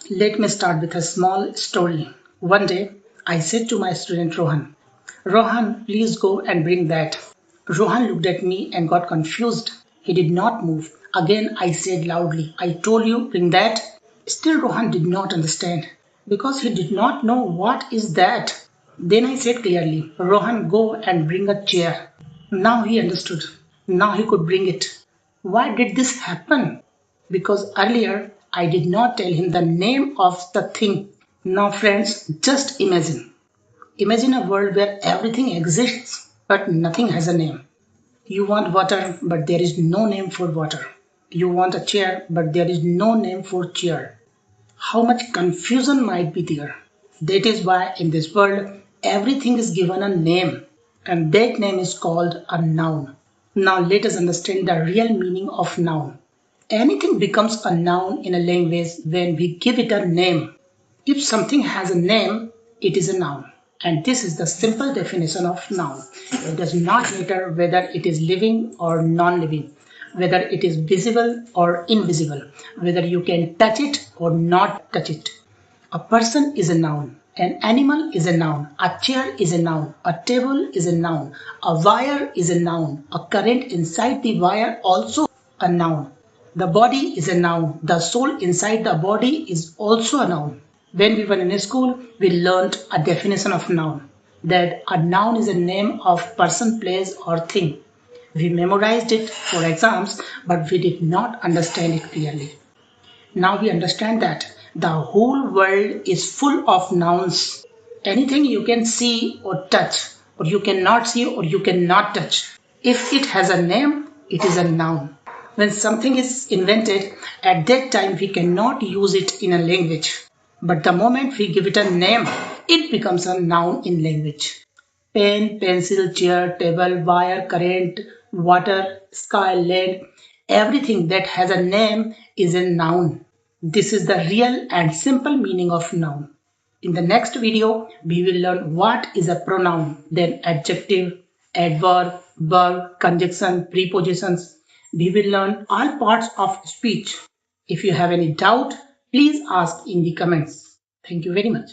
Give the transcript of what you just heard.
Let me start with a small story. One day, I said to my student Rohan, Rohan, please go and bring that. Rohan looked at me and got confused. He did not move. Again, I said loudly, I told you, bring that. Still, Rohan did not understand because he did not know what is that. Then I said clearly, Rohan, go and bring a chair. Now he understood. Now he could bring it. Why did this happen? Because earlier I did not tell him the name of the thing. Now, friends, just imagine. Imagine a world where everything exists but nothing has a name. You want water, but there is no name for water. You want a chair, but there is no name for chair. How much confusion might be there? That is why in this world, everything is given a name, and that name is called a noun. Now let us understand the real meaning of noun. Anything becomes a noun in a language when we give it a name. If something has a name, it is a noun. And this is the simple definition of noun. It does not matter whether it is living or non-living, whether it is visible or invisible, whether you can touch it or not touch it. A person is a noun. An animal is a noun. A chair is a noun. A table is a noun. A wire is a noun. A current inside the wire also a noun. The body is a noun. The soul inside the body is also a noun. When we were in school, we learned a definition of noun. That a noun is a name of person, place or thing. We memorized it for exams, but we did not understand it clearly. Now we understand that the whole world is full of nouns. Anything you can see or touch, or you cannot see or you cannot touch. If it has a name, it is a noun. When something is invented, at that time we cannot use it in a language. But the moment we give it a name, it becomes a noun in language. Pen, pencil, chair, table, wire, current, water, sky, land, everything that has a name is a noun. This is the real and simple meaning of noun. In the next video, we will learn what is a pronoun, then adjective, adverb, verb, conjunction, prepositions. We will learn all parts of speech. If you have any doubt, please ask in the comments. Thank you very much.